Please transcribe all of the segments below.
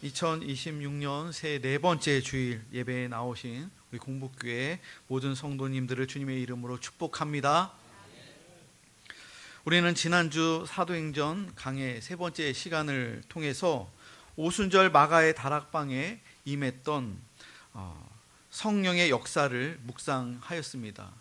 2026년 새 네 번째 주일 예배에 나오신 우리 공복교회 모든 성도님들을 주님의 이름으로 축복합니다. 우리는 지난주 사도행전 강의 세 번째 시간을 통해서 오순절 마가의 다락방에 임했던 성령의 역사를 묵상하였습니다.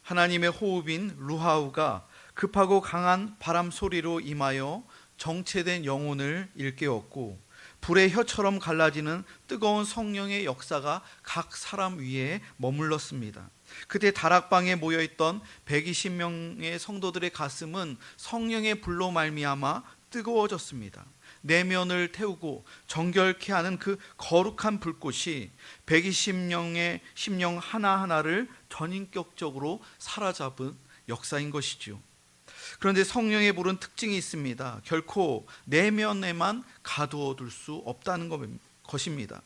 하나님의 호흡인 루하우가 급하고 강한 바람 소리로 임하여 정체된 영혼을 일깨웠고, 불의 혀처럼 갈라지는 뜨거운 성령의 역사가 각 사람 위에 머물렀습니다. 그때 다락방에 모여있던 120명의 성도들의 가슴은 성령의 불로 말미암아 뜨거워졌습니다. 내면을 태우고 정결케 하는 그 거룩한 불꽃이 120명의 심령 하나하나를 전인격적으로 사로잡은 역사인 것이죠. 그런데 성령의 불은 특징이 있습니다. 결코 내면에만 가두어둘 수 없다는 것입니다.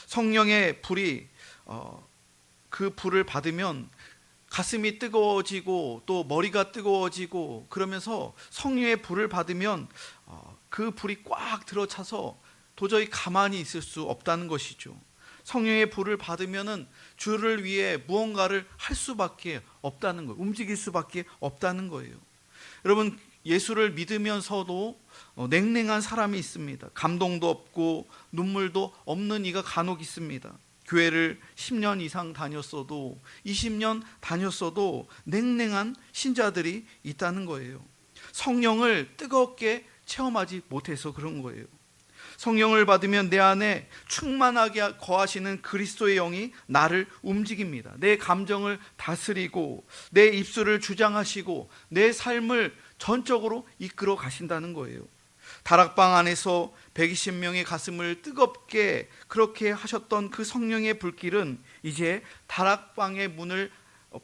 성령의 불이 그 불을 받으면 가슴이 뜨거워지고 또 머리가 뜨거워지고, 그러면서 성령의 불을 받으면 그 불이 꽉 들어차서 도저히 가만히 있을 수 없다는 것이죠. 성령의 불을 받으면은 주를 위해 무언가를 할 수밖에 없다는 거예요. 움직일 수밖에 없다는 거예요. 여러분, 예수를 믿으면서도 냉랭한 사람이 있습니다. 감동도 없고 눈물도 없는 이가 간혹 있습니다. 교회를 10년 이상 다녔어도 20년 다녔어도 냉랭한 신자들이 있다는 거예요. 성령을 뜨겁게 체험하지 못해서 그런 거예요. 성령을 받으면 내 안에 충만하게 거하시는 그리스도의 영이 나를 움직입니다. 내 감정을 다스리고 내 입술을 주장하시고 내 삶을 전적으로 이끌어 가신다는 거예요. 다락방 안에서 120명의 가슴을 뜨겁게 그렇게 하셨던 그 성령의 불길은 이제 다락방의 문을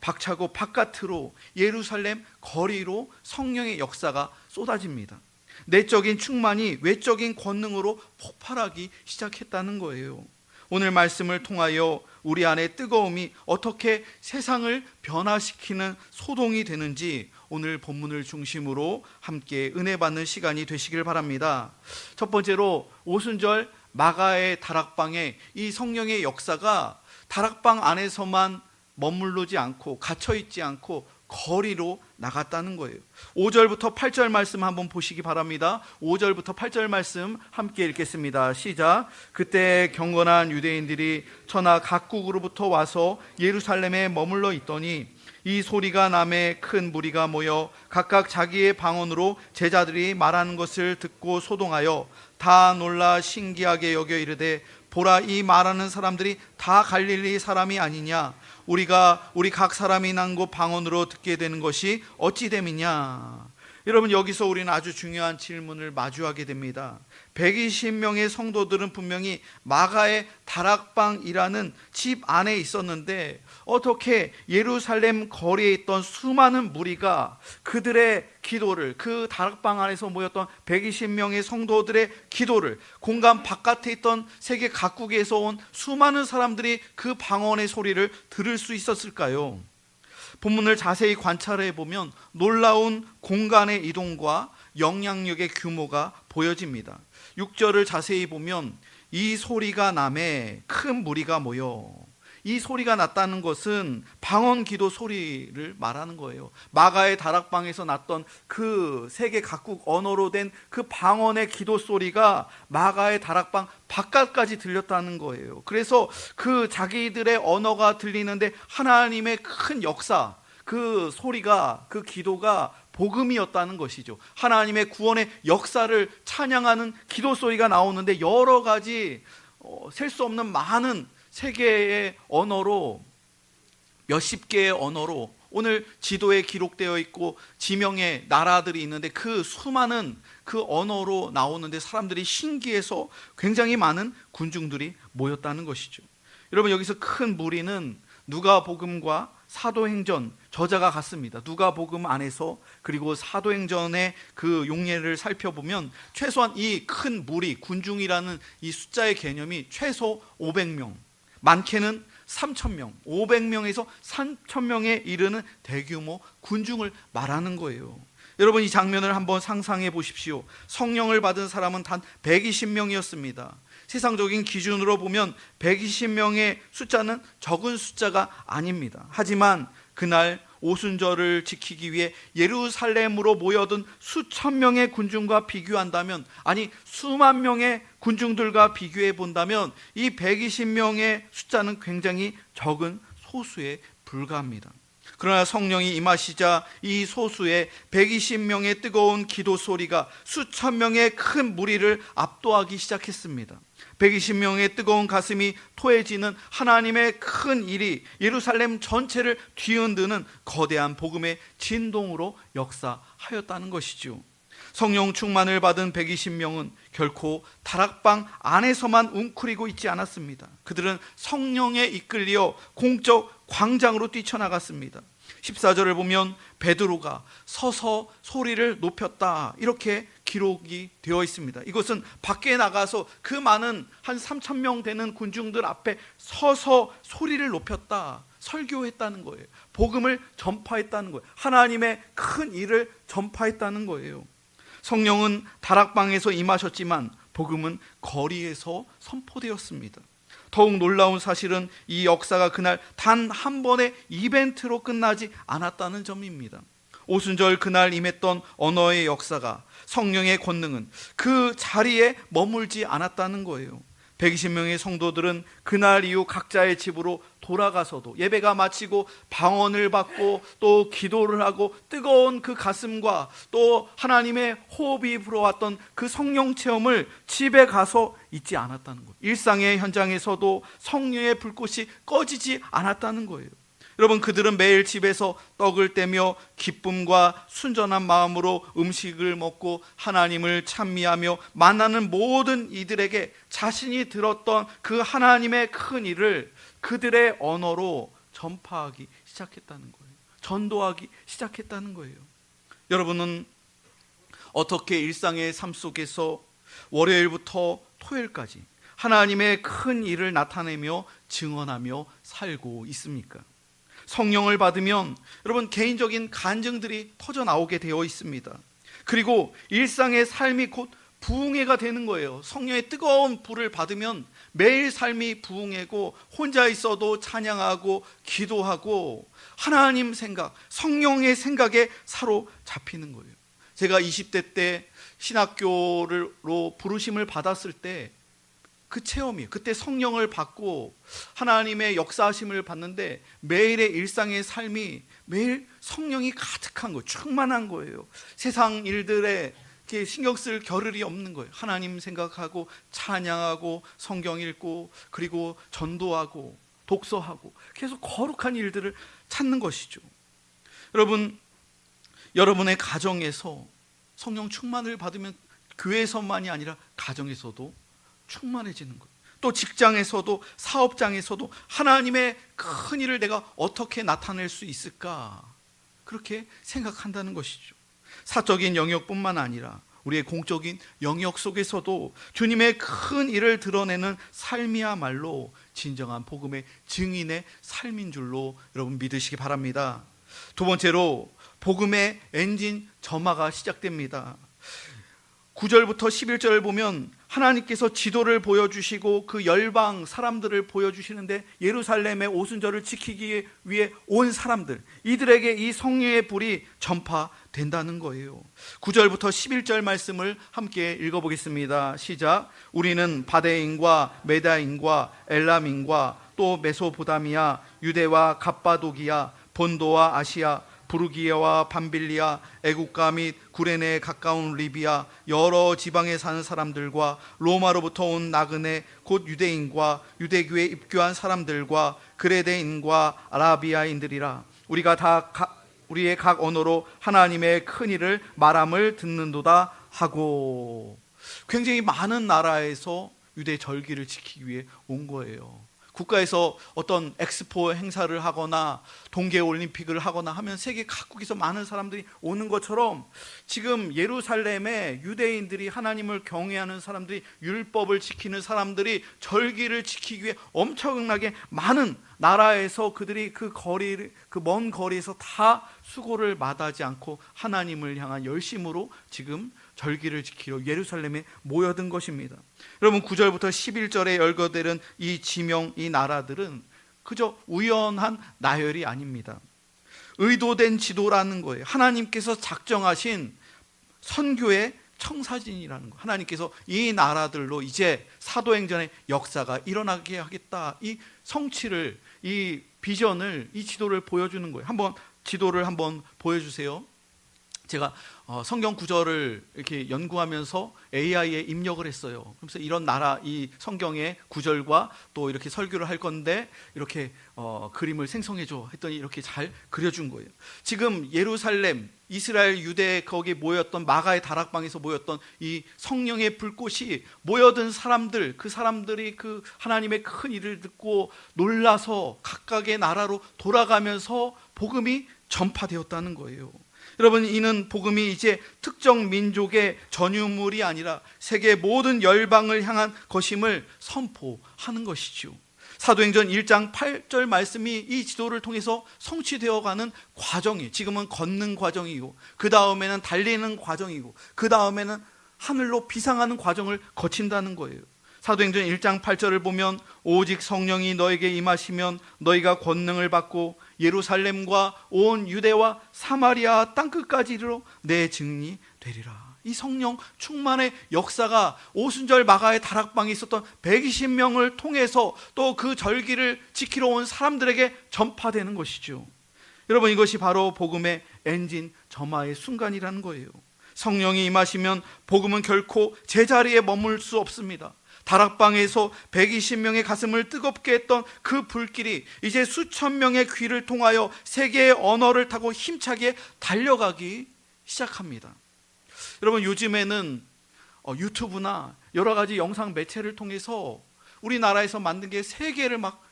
박차고 바깥으로 예루살렘 거리로 성령의 역사가 쏟아집니다. 내적인 충만이 외적인 권능으로 폭발하기 시작했다는 거예요. 오늘 말씀을 통하여 우리 안에 뜨거움이 어떻게 세상을 변화시키는 소동이 되는지 오늘 본문을 중심으로 함께 은혜 받는 시간이 되시길 바랍니다. 첫 번째로 오순절 마가의 다락방에 이 성령의 역사가 다락방 안에서만 머무르지 않고 갇혀있지 않고 거리로 나갔다는 거예요. 5절부터 8절 말씀 한번 보시기 바랍니다. 5절부터 8절 말씀 함께 읽겠습니다. 시작. 그때 경건한 유대인들이 천하 각국으로부터 와서 예루살렘에 머물러 있더니 이 소리가 남에 큰 무리가 모여 각각 자기의 방언으로 제자들이 말하는 것을 듣고 소동하여 다 놀라 신기하게 여겨 이르되, 보라, 이 말하는 사람들이 다 갈릴리 사람이 아니냐? 우리 각 사람이 난 곳 방언으로 듣게 되는 것이 어찌 됨이냐? 여러분, 여기서 우리는 아주 중요한 질문을 마주하게 됩니다. 120명의 성도들은 분명히 마가의 다락방이라는 집 안에 있었는데 어떻게 예루살렘 거리에 있던 수많은 무리가 그들의 기도를, 그 다락방 안에서 모였던 120명의 성도들의 기도를, 공간 바깥에 있던 세계 각국에서 온 수많은 사람들이 그 방언의 소리를 들을 수 있었을까요? 본문을 자세히 관찰해 보면 놀라운 공간의 이동과 영향력의 규모가 보여집니다. 6절을 자세히 보면 이 소리가 남에 큰 무리가 모여, 이 소리가 났다는 것은 방언 기도 소리를 말하는 거예요. 마가의 다락방에서 났던 그 세계 각국 언어로 된 그 방언의 기도 소리가 마가의 다락방 바깥까지 들렸다는 거예요. 그래서 그 자기들의 언어가 들리는데 하나님의 큰 역사, 그 소리가, 그 기도가 복음이었다는 것이죠. 하나님의 구원의 역사를 찬양하는 기도 소리가 나오는데 여러 가지 셀 수 없는 많은 세계의 언어로, 몇십 개의 언어로 오늘 지도에 기록되어 있고 지명의 나라들이 있는데 그 수많은 그 언어로 나오는데 사람들이 신기해서 굉장히 많은 군중들이 모였다는 것이죠. 여러분, 여기서 큰 무리는 누가복음과 사도행전 저자가 같습니다. 누가복음 안에서 그리고 사도행전의 그 용례를 살펴보면 최소한 이 큰 무리, 군중이라는 이 숫자의 개념이 최소 500명, 많게는 3,000명, 500명에서 3,000명에 이르는 대규모 군중을 말하는 거예요. 여러분, 이 장면을 한번 상상해 보십시오. 성령을 받은 사람은 단 120명이었습니다. 세상적인 기준으로 보면 120명의 숫자는 적은 숫자가 아닙니다. 하지만 그날 오순절을 지키기 위해 예루살렘으로 모여든 수천 명의 군중과 비교한다면, 아니 수만 명의 군중들과 비교해 본다면 이 120명의 숫자는 굉장히 적은 소수에 불과합니다. 그러나 성령이 임하시자 이 소수의 120명의 뜨거운 기도 소리가 수천 명의 큰 무리를 압도하기 시작했습니다. 120명의 뜨거운 가슴이 토해지는 하나님의 큰 일이 예루살렘 전체를 뒤흔드는 거대한 복음의 진동으로 역사하였다는 것이죠. 성령 충만을 받은 120명은 결코 다락방 안에서만 웅크리고 있지 않았습니다. 그들은 성령에 이끌려 공적 광장으로 뛰쳐나갔습니다. 14절을 보면 베드로가 서서 소리를 높였다, 이렇게 기록이 되어 있습니다. 이것은 밖에 나가서 그 많은 한 3,000명 되는 군중들 앞에 서서 소리를 높였다, 설교했다는 거예요. 복음을 전파했다는 거예요. 하나님의 큰 일을 전파했다는 거예요. 성령은 다락방에서 임하셨지만 복음은 거리에서 선포되었습니다. 더욱 놀라운 사실은 이 역사가 그날 단 한 번의 이벤트로 끝나지 않았다는 점입니다. 오순절 그날 임했던 언어의 역사가, 성령의 권능은 그 자리에 머물지 않았다는 거예요. 120명의 성도들은 그날 이후 각자의 집으로 돌아가서도 예배가 마치고 방언을 받고 또 기도를 하고 뜨거운 그 가슴과 또 하나님의 호흡이 불어왔던 그 성령 체험을 집에 가서 잊지 않았다는 거예요. 일상의 현장에서도 성령의 불꽃이 꺼지지 않았다는 거예요. 여러분, 그들은 매일 집에서 떡을 떼며 기쁨과 순전한 마음으로 음식을 먹고 하나님을 찬미하며 만나는 모든 이들에게 자신이 들었던 그 하나님의 큰 일을 그들의 언어로 전파하기 시작했다는 거예요. 전도하기 시작했다는 거예요. 여러분은 어떻게 일상의 삶 속에서 월요일부터 토요일까지 하나님의 큰 일을 나타내며 증언하며 살고 있습니까? 성령을 받으면 여러분, 개인적인 간증들이 터져나오게 되어 있습니다. 그리고 일상의 삶이 곧 부흥회가 되는 거예요. 성령의 뜨거운 불을 받으면 매일 삶이 부흥회고 혼자 있어도 찬양하고 기도하고 하나님 생각, 성령의 생각에 사로잡히는 거예요. 제가 20대 때 신학교로 부르심을 받았을 때 그 체험이에요. 그때 성령을 받고 하나님의 역사하심을 받는데 매일의 일상의 삶이 매일 성령이 가득한 거예요. 충만한 거예요. 세상 일들에 신경 쓸 겨를이 없는 거예요. 하나님 생각하고 찬양하고 성경 읽고 그리고 전도하고 독서하고 계속 거룩한 일들을 찾는 것이죠. 여러분, 여러분의 가정에서 성령 충만을 받으면 교회에서만이 아니라 가정에서도 충만해지는 거예요. 또 직장에서도 사업장에서도 하나님의 큰 일을 내가 어떻게 나타낼 수 있을까, 그렇게 생각한다는 것이죠. 사적인 영역뿐만 아니라 우리의 공적인 영역 속에서도 주님의 큰 일을 드러내는 삶이야말로 진정한 복음의 증인의 삶인 줄로 여러분 믿으시기 바랍니다. 두 번째로 복음의 엔진 점화가 시작됩니다. 9절부터 11절을 보면 하나님께서 지도를 보여주시고 그 열방 사람들을 보여주시는데, 예루살렘의 오순절을 지키기 위해 온 사람들, 이들에게 이 성령의 불이 전파된다는 거예요. 9절부터 11절 말씀을 함께 읽어보겠습니다. 시작. 우리는 바데인과 메다인과 엘람인과 또 메소포다미아, 유대와 갑바도기아, 본도와 아시아, 부르기아와 밤빌리아, 애국가 및 구레네에 가까운 리비아, 여러 지방에 사는 사람들과 로마로부터 온 나그네 곧 유대인과 유대교에 입교한 사람들과 그레데인과 아라비아인들이라. 우리가 다 우리의 각 언어로 하나님의 큰 일을 말함을 듣는도다 하고. 굉장히 많은 나라에서 유대 절기를 지키기 위해 온 거예요. 국가에서 어떤 엑스포 행사를 하거나 동계올림픽을 하거나 하면 세계 각국에서 많은 사람들이 오는 것처럼 지금 예루살렘에 유대인들이, 하나님을 경외하는 사람들이, 율법을 지키는 사람들이 절기를 지키기 위해 엄청나게 많은 나라에서 그들이 그 먼 거리에서 다 수고를 마다하지 않고 하나님을 향한 열심으로 지금 절기를 지키러 예루살렘에 모여든 것입니다. 여러분 9절부터 11절에 열거되는 이 지명, 이 나라들은 그저 우연한 나열이 아닙니다. 의도된 지도라는 거예요. 하나님께서 작정하신 선교의 청사진이라는 거. 하나님께서 이 나라들로 이제 사도행전의 역사가 일어나게 하겠다. 이 성취를, 이 비전을, 이 지도를 보여주는 거예요. 한번 지도를 한번 보여주세요. 제가 성경 구절을 이렇게 연구하면서 AI에 입력을 했어요. 그래서 이런 나라, 이 성경의 구절과 또 이렇게 설교를 할 건데 이렇게 그림을 생성해줘 했더니 이렇게 잘 그려준 거예요. 지금 예루살렘, 이스라엘, 유대 거기에 모였던 마가의 다락방에서 모였던 이 성령의 불꽃이 모여든 사람들, 그 사람들이 그 하나님의 큰 일을 듣고 놀라서 각각의 나라로 돌아가면서 복음이 전파되었다는 거예요. 여러분, 이는 복음이 이제 특정 민족의 전유물이 아니라 세계 모든 열방을 향한 것임을 선포하는 것이죠. 사도행전 1장 8절 말씀이 이 지도를 통해서 성취되어가는 과정이에요. 지금은 걷는 과정이고, 그 다음에는 달리는 과정이고, 그 다음에는 하늘로 비상하는 과정을 거친다는 거예요. 사도행전 1장 8절을 보면 오직 성령이 너에게 임하시면 너희가 권능을 받고 예루살렘과 온 유대와 사마리아 땅끝까지 이르러 내 증인이 되리라. 이 성령 충만의 역사가 오순절 마가의 다락방에 있었던 120명을 통해서 또 그 절기를 지키러 온 사람들에게 전파되는 것이죠. 여러분, 이것이 바로 복음의 엔진 점화의 순간이라는 거예요. 성령이 임하시면 복음은 결코 제자리에 머물 수 없습니다. 다락방에서 120명의 가슴을 뜨겁게 했던 그 불길이 이제 수천 명의 귀를 통하여 세계의 언어를 타고 힘차게 달려가기 시작합니다. 여러분, 요즘에는 유튜브나 여러 가지 영상 매체를 통해서 우리나라에서 만든 게 세계를 막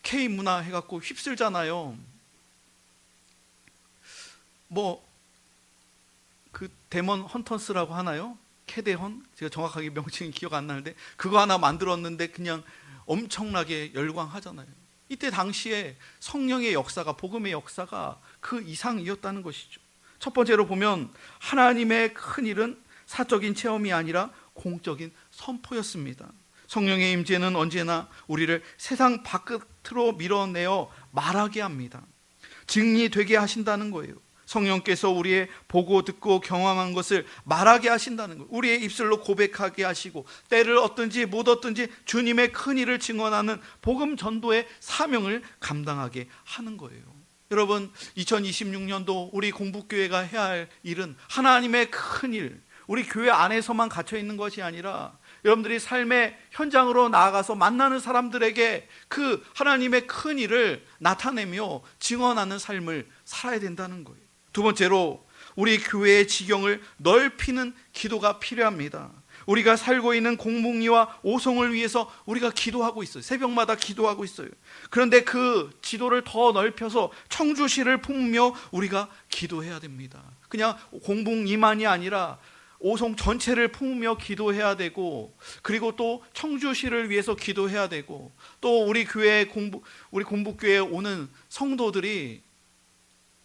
K문화 해갖고 휩쓸잖아요. 그 데몬 헌터스라고 하나요? 캐데헌? 제가 정확하게 명칭이 기억 안 나는데 그거 하나 만들었는데 그냥 엄청나게 열광하잖아요. 이때 당시에 성령의 역사가, 복음의 역사가 그 이상이었다는 것이죠. 첫 번째로 보면 하나님의 큰 일은 사적인 체험이 아니라 공적인 선포였습니다. 성령의 임재는 언제나 우리를 세상 바깥으로 밀어내어 말하게 합니다. 증리되게 하신다는 거예요. 성령께서 우리의 보고 듣고 경험한 것을 말하게 하신다는 거예요. 우리의 입술로 고백하게 하시고 때를 얻든지 못 얻든지 주님의 큰 일을 증언하는 복음 전도의 사명을 감당하게 하는 거예요. 여러분, 2026년도 우리 공북교회가 해야 할 일은 하나님의 큰 일, 우리 교회 안에서만 갇혀 있는 것이 아니라 여러분들이 삶의 현장으로 나아가서 만나는 사람들에게 그 하나님의 큰 일을 나타내며 증언하는 삶을 살아야 된다는 거예요. 두 번째로 우리 교회의 지경을 넓히는 기도가 필요합니다. 우리가 살고 있는 공복리와 오송을 위해서 우리가 기도하고 있어요. 새벽마다 기도하고 있어요. 그런데 그 지도를 더 넓혀서 청주시를 품으며 우리가 기도해야 됩니다. 그냥 공복리만이 아니라 오송 전체를 품으며 기도해야 되고, 그리고 또 청주시를 위해서 기도해야 되고, 또 우리 교회 우리 공복교회에 오는 성도들이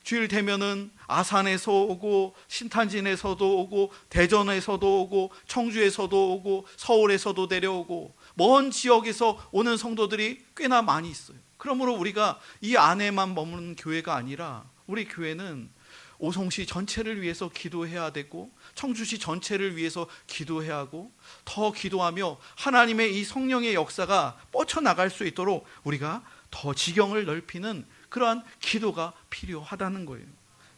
주일 되면은 아산에서 오고 신탄진에서도 오고 대전에서도 오고 청주에서도 오고 서울에서도 내려오고 먼 지역에서 오는 성도들이 꽤나 많이 있어요. 그러므로 우리가 이 안에만 머무는 교회가 아니라 우리 교회는 오송시 전체를 위해서 기도해야 되고 청주시 전체를 위해서 기도해야 하고, 더 기도하며 하나님의 이 성령의 역사가 뻗쳐나갈 수 있도록 우리가 더 지경을 넓히는 그러한 기도가 필요하다는 거예요.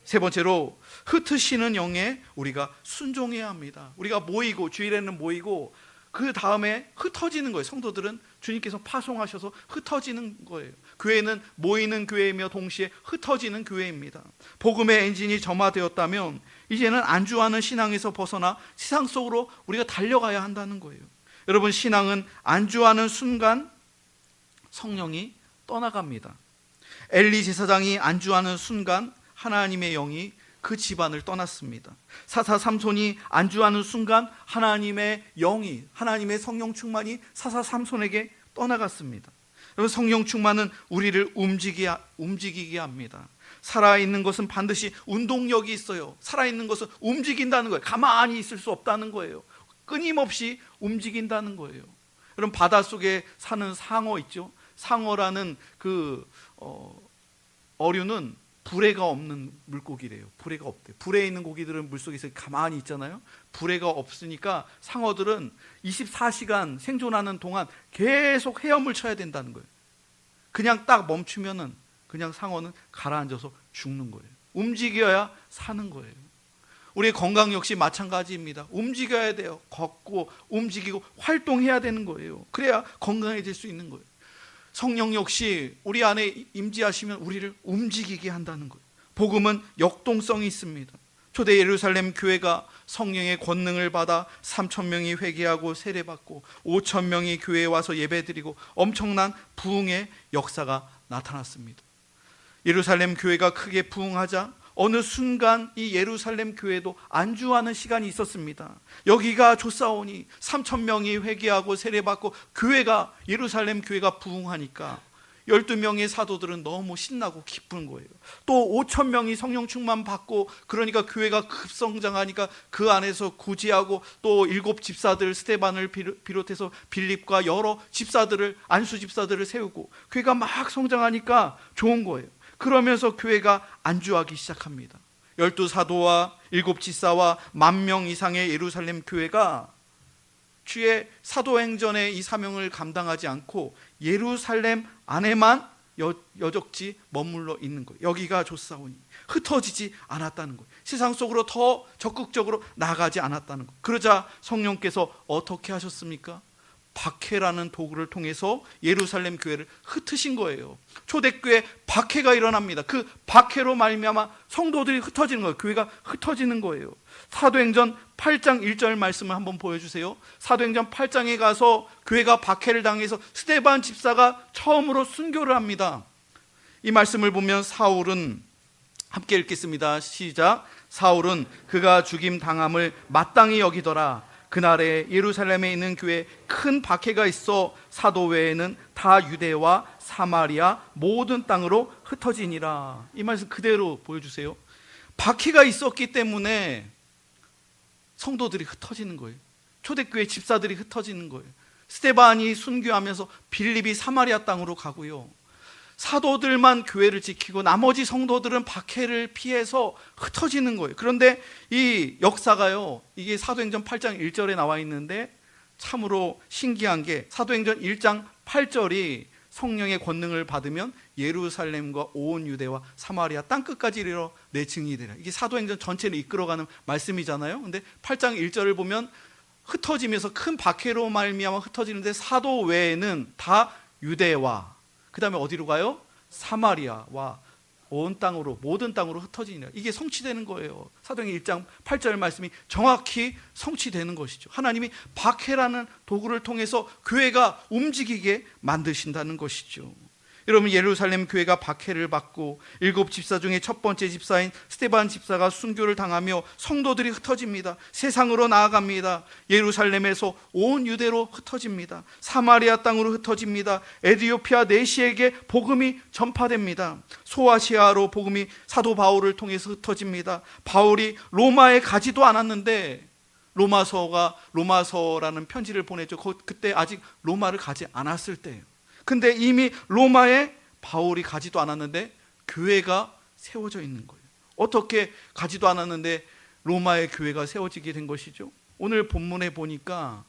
세 번째로 흩으시는 영에 우리가 순종해야 합니다. 우리가 모이고, 주일에는 모이고 그 다음에 흩어지는 거예요. 성도들은 주님께서 파송하셔서 흩어지는 거예요. 교회는 모이는 교회이며 동시에 흩어지는 교회입니다. 복음의 엔진이 점화되었다면 이제는 안주하는 신앙에서 벗어나 세상 속으로 우리가 달려가야 한다는 거예요. 여러분, 신앙은 안주하는 순간 성령이 떠나갑니다. 엘리 제사장이 안주하는 순간 하나님의 영이 그 집안을 떠났습니다. 사사 삼손이 안주하는 순간 하나님의 영이, 하나님의 성령 충만이 사사 삼손에게 떠나갔습니다. 여러분, 성령 충만은 우리를 움직이게 합니다. 살아있는 것은 반드시 운동력이 있어요. 살아있는 것은 움직인다는 거예요. 가만히 있을 수 없다는 거예요. 끊임없이 움직인다는 거예요. 여러분, 바닷속에 사는 상어 있죠? 상어라는 어류는 불에가 없는 물고기래요. 불에가 없대요. 불에 있는 고기들은 물속에서 가만히 있잖아요. 불에가 없으니까 상어들은 24시간 생존하는 동안 계속 헤엄을 쳐야 된다는 거예요. 그냥 딱 멈추면은 그냥 상어는 가라앉아서 죽는 거예요. 움직여야 사는 거예요. 우리의 건강 역시 마찬가지입니다. 움직여야 돼요. 걷고 움직이고 활동해야 되는 거예요. 그래야 건강해질 수 있는 거예요. 성령 역시 우리 안에 임재하시면 우리를 움직이게 한다는 거예요. 복음은 역동성이 있습니다. 초대 예루살렘 교회가 성령의 권능을 받아 3,000명이 회개하고 세례받고 5,000명이 교회에 와서 예배드리고 엄청난 부흥의 역사가 나타났습니다. 예루살렘 교회가 크게 부흥하자 어느 순간 이 예루살렘 교회도 안주하는 시간이 있었습니다. 여기가 좋사오니 3,000명이 회개하고 세례받고 예루살렘 교회가 부흥하니까 12명의 사도들은 너무 신나고 기쁜 거예요. 또 5,000명이 성령 충만 받고, 그러니까 교회가 급성장하니까 그 안에서 구제하고 또 7 집사들 스데반을 비롯해서 빌립과 여러 집사들을, 안수 집사들을 세우고 교회가 막 성장하니까 좋은 거예요. 그러면서 교회가 안주하기 시작합니다. 12 사도와 7 집사와 10,000명 이상의 예루살렘 교회가 주의 사도행전의 이 사명을 감당하지 않고 예루살렘 안에만 여적지 머물러 있는 거예요. 여기가 좋사오니 흩어지지 않았다는 거예요. 세상 속으로 더 적극적으로 나가지 않았다는 거예요. 그러자 성령께서 어떻게 하셨습니까? 박해라는 도구를 통해서 예루살렘 교회를 흩으신 거예요. 초대교회 박해가 일어납니다. 그 박해로 말미암아 성도들이 흩어지는 거예요. 교회가 흩어지는 거예요. 사도행전 8장 1절 말씀을 한번 보여주세요. 사도행전 8장에 가서 교회가 박해를 당해서 스데반 집사가 처음으로 순교를 합니다. 이 말씀을 보면 사울은, 함께 읽겠습니다. 시작. 사울은 그가 죽임 당함을 마땅히 여기더라. 그날에 예루살렘에 있는 교회에 큰 박해가 있어 사도 외에는 다 유대와 사마리아 모든 땅으로 흩어지니라. 이 말씀 그대로 보여주세요. 박해가 있었기 때문에 성도들이 흩어지는 거예요. 초대교회 집사들이 흩어지는 거예요. 스데반이 순교하면서 빌립이 사마리아 땅으로 가고요. 사도들만 교회를 지키고 나머지 성도들은 박해를 피해서 흩어지는 거예요. 그런데 이 역사가요, 이게 사도행전 8장 1절에 나와 있는데 참으로 신기한 게 사도행전 1장 8절이 성령의 권능을 받으면 예루살렘과 온 유대와 사마리아 땅끝까지 이르러 내 증인이 되라. 이게 사도행전 전체를 이끌어가는 말씀이잖아요. 근데 8장 1절을 보면 흩어지면서 큰 박해로 말미암아 흩어지는데 사도 외에는 다 유대와, 그 다음에 어디로 가요? 사마리아와 온 땅으로, 모든 땅으로 흩어지니라. 이게 성취되는 거예요. 사도행전 1장 8절 말씀이 정확히 성취되는 것이죠. 하나님이 박해라는 도구를 통해서 교회가 움직이게 만드신다는 것이죠. 여러분, 예루살렘 교회가 박해를 받고 7 집사 중에 첫 번째 집사인 스데반 집사가 순교를 당하며 성도들이 흩어집니다. 세상으로 나아갑니다. 예루살렘에서 온 유대로 흩어집니다. 사마리아 땅으로 흩어집니다. 에티오피아 내시에게 복음이 전파됩니다. 소아시아로 복음이 사도 바울을 통해서 흩어집니다. 바울이 로마에 가지도 않았는데 로마서라는 편지를 보냈죠. 그때 아직 로마를 가지 않았을 때예요. 근데 이미 로마에 바울이 가지도 않았는데 교회가 세워져 있는 거예요. 어떻게 가지도 않았는데 로마의 교회가 세워지게 된 것이죠? 오늘 본문에 보니까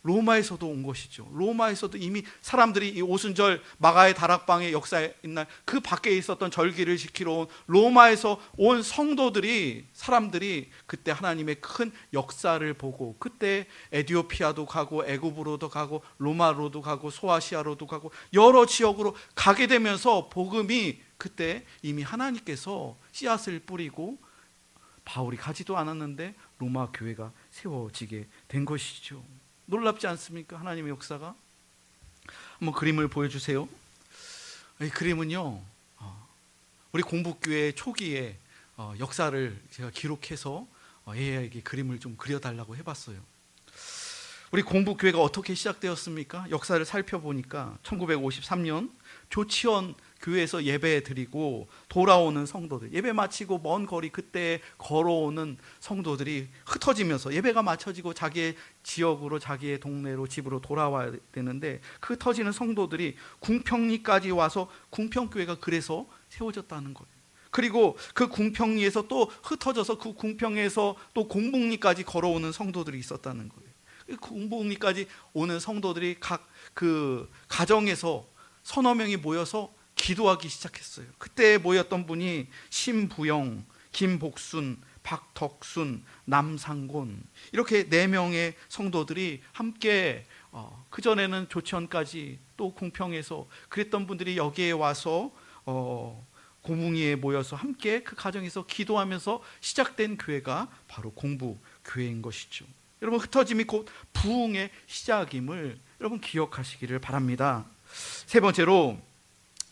로마에서도 온 것이죠. 로마에서도 이미 사람들이 이 오순절 마가의 다락방의 역사에 있날 그 밖에 있었던 절기를 지키러 온 로마에서 온 성도들이, 사람들이 그때 하나님의 큰 역사를 보고, 그때 에티오피아도 가고 애굽으로도 가고 로마로도 가고 소아시아로도 가고 여러 지역으로 가게 되면서 복음이 그때 이미 하나님께서 씨앗을 뿌리고 바울이 가지도 않았는데 로마 교회가 세워지게 된 것이죠. 놀랍지 않습니까? 하나님의 역사가. 한번 그림을 보여주세요. 이 그림은요, 우리 공부교회 초기에 역사를 제가 기록해서 AI에게 그림을 좀 그려달라고 해봤어요. 우리 공부교회가 어떻게 시작되었습니까? 역사를 살펴보니까 1953년 조치원 교회에서 예배 드리고 돌아오는 성도들, 예배 마치고 먼 거리 그때 걸어오는 성도들이 흩어지면서 예배가 마쳐지고 자기의 지역으로, 자기의 동네로, 집으로 돌아와야 되는데 그 흩어지는 성도들이 궁평리까지 와서 궁평교회가 그래서 세워졌다는 거예요. 그리고 그 궁평리에서 또 흩어져서 그 궁평에서 또 공북리까지 걸어오는 성도들이 있었다는 거예요. 공북리까지 오는 성도들이 각 그 가정에서 서너 명이 모여서 기도하기 시작했어요. 그때 모였던 분이 심부영, 김복순, 박덕순, 남상곤, 이렇게 4명의 성도들이 함께 그전에는 조치원까지 또 궁평에서 그랬던 분들이 여기에 와서 고뭉이에 모여서 함께 그 가정에서 기도하면서 시작된 교회가 바로 공부교회인 것이죠. 여러분, 흩어짐이 곧 부흥의 시작임을 여러분 기억하시기를 바랍니다. 세 번째로,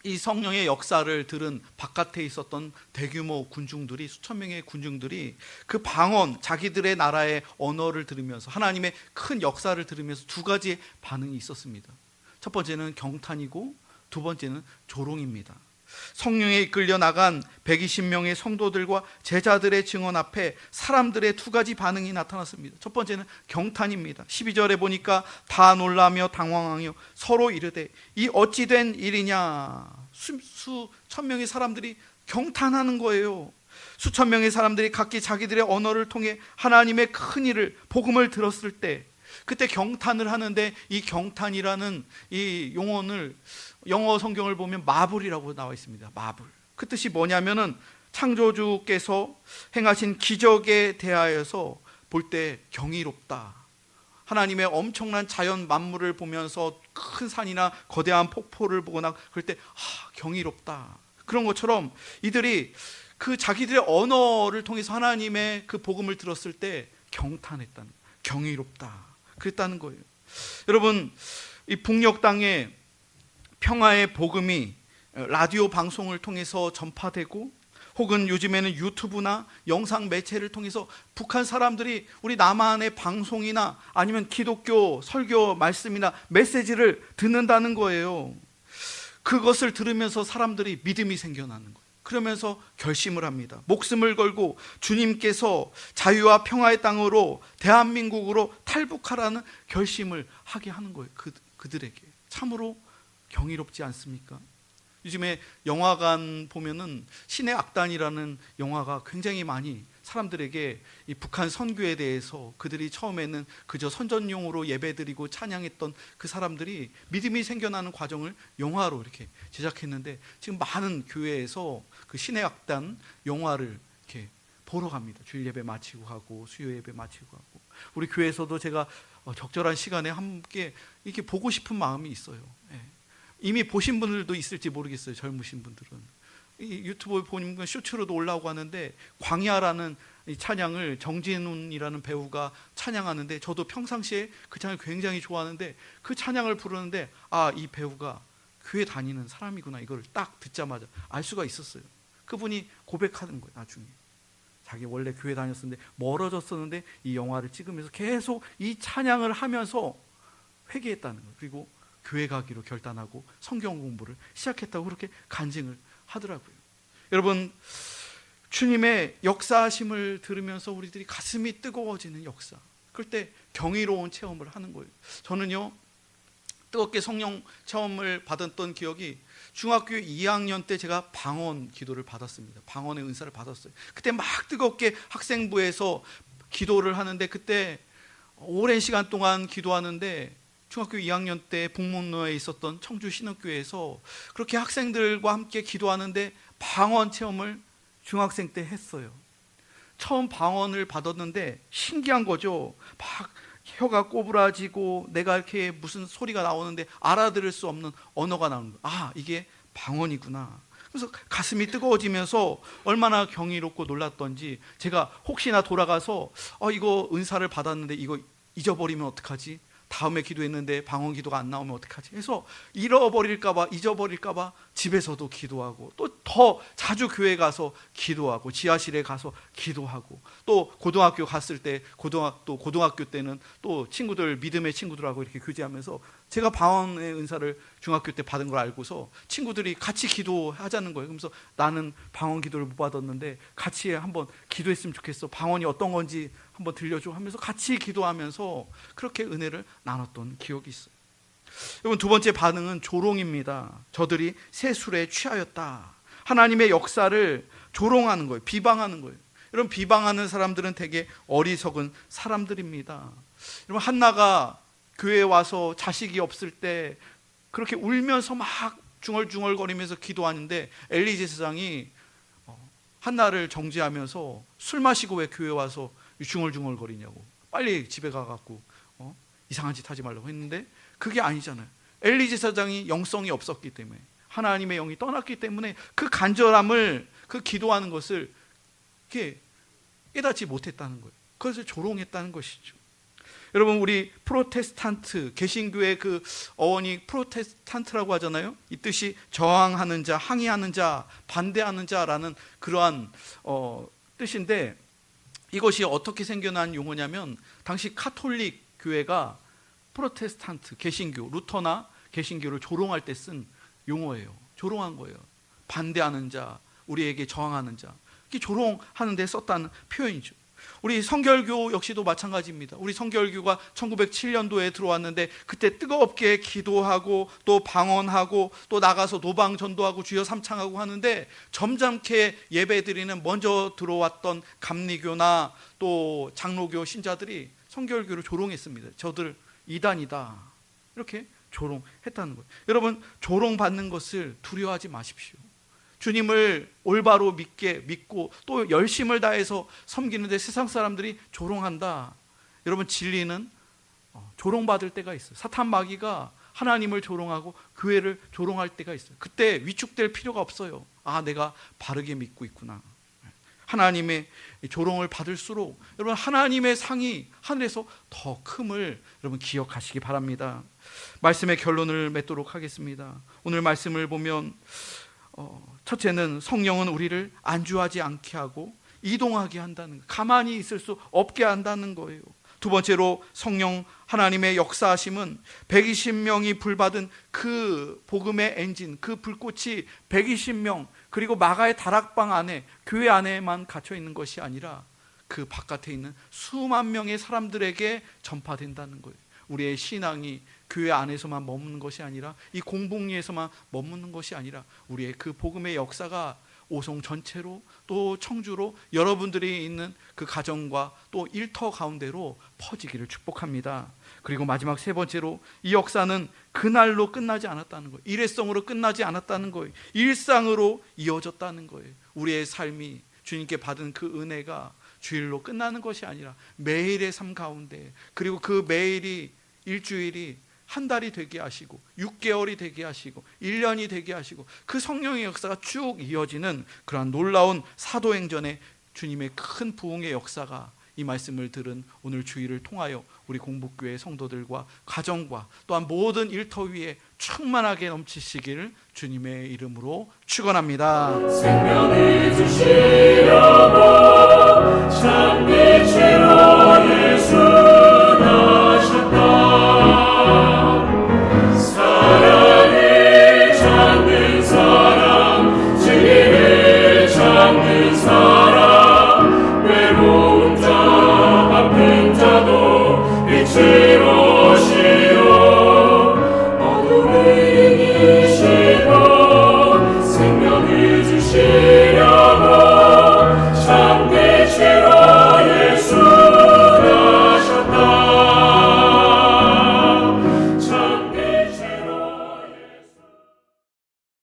이 성령의 역사를 들은 바깥에 있었던 대규모 군중들이, 수천 명의 군중들이 그 방언, 자기들의 나라의 언어를 들으면서 하나님의 큰 역사를 들으면서 두 가지의 반응이 있었습니다. 첫 번째는 경탄이고 두 번째는 조롱입니다. 성령에 이끌려 나간 120명의 성도들과 제자들의 증언 앞에 사람들의 두 가지 반응이 나타났습니다. 첫 번째는 경탄입니다. 12절에 보니까 다 놀라며 당황하며 서로 이르되 이 어찌 된 일이냐. 수천 명의 사람들이 경탄하는 거예요. 수천 명의 사람들이 각기 자기들의 언어를 통해 하나님의 큰 일을, 복음을 들었을 때 그때 경탄을 하는데, 이 경탄이라는 이 용어를 영어 성경을 보면 마블이라고 나와 있습니다. 마블. 그 뜻이 뭐냐면은 창조주께서 행하신 기적에 대하여서 볼 때 경이롭다. 하나님의 엄청난 자연 만물을 보면서 큰 산이나 거대한 폭포를 보거나 그럴 때 경이롭다. 그런 것처럼 이들이 그 자기들의 언어를 통해서 하나님의 그 복음을 들었을 때 경탄했다는, 경이롭다 그랬다는 거예요. 여러분, 이 북녘 땅에 평화의 복음이 라디오 방송을 통해서 전파되고, 혹은 요즘에는 유튜브나 영상 매체를 통해서 북한 사람들이 우리 남한의 방송이나 아니면 기독교 설교 말씀이나 메시지를 듣는다는 거예요. 그것을 들으면서 사람들이 믿음이 생겨나는 거예요. 그러면서 결심을 합니다. 목숨을 걸고 주님께서 자유와 평화의 땅으로, 대한민국으로 탈북하라는 결심을 하게 하는 거예요. 그들에게. 참으로 경이롭지 않습니까? 요즘에 영화관 보면은 신의 악단이라는 영화가 굉장히 많이 사람들에게 이 북한 선교에 대해서, 그들이 처음에는 그저 선전용으로 예배드리고 찬양했던 그 사람들이 믿음이 생겨나는 과정을 영화로 이렇게 제작했는데, 지금 많은 교회에서 그 신의 악단 영화를 이렇게 보러 갑니다. 주일 예배 마치고 가고 수요 예배 마치고 가고. 우리 교회에서도 제가 적절한 시간에 함께 이렇게 보고 싶은 마음이 있어요. 이미 보신 분들도 있을지 모르겠어요. 젊으신 분들은 이 유튜브에 보면 쇼츠로도 올라오고 하는데, 광야라는 이 찬양을 정진훈이라는 배우가 찬양하는데, 저도 평상시에 그 찬양을 굉장히 좋아하는데, 그 찬양을 부르는데 이 배우가 교회 다니는 사람이구나, 이걸 딱 듣자마자 알 수가 있었어요. 그분이 고백하는 거예요. 나중에 자기 원래 교회 다녔었는데 멀어졌었는데 이 영화를 찍으면서 계속 이 찬양을 하면서 회개했다는 거예요. 그리고 교회 가기로 결단하고 성경 공부를 시작했다고 그렇게 간증을 하더라고요. 여러분, 주님의 역사하심을 들으면서 우리들이 가슴이 뜨거워지는 역사, 그럴 때 경이로운 체험을 하는 거예요. 저는요, 뜨겁게 성령 체험을 받았던 기억이, 중학교 2학년 때 제가 방언 기도를 받았습니다. 방언의 은사를 받았어요. 그때 막 뜨겁게 학생부에서 기도를 하는데, 그때 오랜 시간 동안 기도하는데, 중학교 2학년 때 북문로에 있었던 청주 신학교에서 그렇게 학생들과 함께 기도하는데 방언 체험을 중학생 때 했어요. 처음 방언을 받았는데 신기한 거죠. 막 혀가 꼬부라지고 내가 이렇게 무슨 소리가 나오는데 알아들을 수 없는 언어가 나오는 거예요. 이게 방언이구나. 그래서 가슴이 뜨거워지면서 얼마나 경이롭고 놀랐던지, 제가 혹시나 돌아가서 이거 은사를 받았는데 이거 잊어버리면 어떡하지? 다음에 기도했는데 방언 기도가 안 나오면 어떡하지 해서 잃어버릴까봐, 잊어버릴까봐 집에서도 기도하고, 또 더 자주 교회 가서 기도하고, 지하실에 가서 기도하고, 또 고등학교 갔을 때 고등학교 때는 또 친구들, 믿음의 친구들하고 이렇게 교제하면서 제가 방언의 은사를 중학교 때 받은 걸 알고서 친구들이 같이 기도하자는 거예요. 그러면서 나는 방언 기도를 못 받았는데 같이 한번 기도했으면 좋겠어, 방언이 어떤 건지 한번 들려줘 하면서 같이 기도하면서 그렇게 은혜를 나눴던 기억이 있어요. 여러분, 두 번째 반응은 조롱입니다. 저들이 새 술에 취하였다. 하나님의 역사를 조롱하는 거예요. 비방하는 거예요. 여러분, 비방하는 사람들은 되게 어리석은 사람들입니다. 여러분, 한나가 교회에 와서 자식이 없을 때 그렇게 울면서 막 중얼중얼거리면서 기도하는데 엘리 제사장이 한나를 정죄하면서 술 마시고 왜 교회에 와서 중얼중얼거리냐고, 빨리 집에 가갖고 이상한 짓 하지 말라고 했는데 그게 아니잖아요. 엘리 제사장이 영성이 없었기 때문에, 하나님의 영이 떠났기 때문에 그 간절함을, 그 기도하는 것을 이렇게 깨닫지 못했다는 거예요. 그것을 조롱했다는 것이죠. 여러분, 우리 프로테스탄트, 개신교의 그 어원이 프로테스탄트라고 하잖아요. 이 뜻이 저항하는 자, 항의하는 자, 반대하는 자라는 그러한 뜻인데, 이것이 어떻게 생겨난 용어냐면 당시 카톨릭 교회가 프로테스탄트, 개신교, 루터나 개신교를 조롱할 때 쓴 용어예요. 조롱한 거예요. 반대하는 자, 우리에게 저항하는 자, 이렇게 조롱하는 데 썼다는 표현이죠. 우리 성결교 역시도 마찬가지입니다. 우리 성결교가 1907년도에 들어왔는데 그때 뜨겁게 기도하고 또 방언하고 또 나가서 노방 전도하고 주여 삼창하고 하는데, 점잖게 예배드리는 먼저 들어왔던 감리교나 또 장로교 신자들이 성결교를 조롱했습니다. 저들 이단이다, 이렇게 조롱했다는 거예요. 여러분, 조롱받는 것을 두려워하지 마십시오. 주님을 올바로 믿고 또 열심을 다해서 섬기는데 세상 사람들이 조롱한다. 여러분, 진리는 조롱받을 때가 있어요. 사탄 마귀가 하나님을 조롱하고 교회를 조롱할 때가 있어요. 그때 위축될 필요가 없어요. 아, 내가 바르게 믿고 있구나. 하나님의 조롱을 받을수록 여러분, 하나님의 상이 하늘에서 더 큼을 여러분 기억하시기 바랍니다. 말씀의 결론을 맺도록 하겠습니다. 오늘 말씀을 보면 첫째는 성령은 우리를 안주하지 않게 하고 이동하게 한다는 거예요. 가만히 있을 수 없게 한다는 거예요. 두 번째로 성령 하나님의 역사하심은 120명이 불받은 그 복음의 엔진, 그 불꽃이 120명, 그리고 마가의 다락방 안에, 교회 안에만 갇혀 있는 것이 아니라 그 바깥에 있는 수만 명의 사람들에게 전파된다는 거예요. 우리의 신앙이 교회 안에서만 머무는 것이 아니라, 이 공복리에서만 머무는 것이 아니라 우리의 그 복음의 역사가 오송 전체로, 또 청주로, 여러분들이 있는 그 가정과 또 일터 가운데로 퍼지기를 축복합니다. 그리고 마지막 세 번째로, 이 역사는 그날로 끝나지 않았다는 거예요. 일회성으로 끝나지 않았다는 거예요. 일상으로 이어졌다는 거예요. 우리의 삶이 주님께 받은 그 은혜가 주일로 끝나는 것이 아니라 매일의 삶 가운데, 그리고 그 매일이, 일주일이 한 달이 되게 하시고 6개월이 되게 하시고 1년이 되게 하시고 그 성령의 역사가 쭉 이어지는 그러한 놀라운 사도행전의 주님의 큰 부흥의 역사가 이 말씀을 들은 오늘 주일을 통하여 우리 공복교회 성도들과 가정과 또한 모든 일터 위에 충만하게 넘치시기를 주님의 이름으로 축원합니다. 생명을 주시려고 참 빛으로 예수 나셨다. 사랑을 찾는 사람, 진리를 찾는 사람, 외로운 자, 아픈 자도 빛으로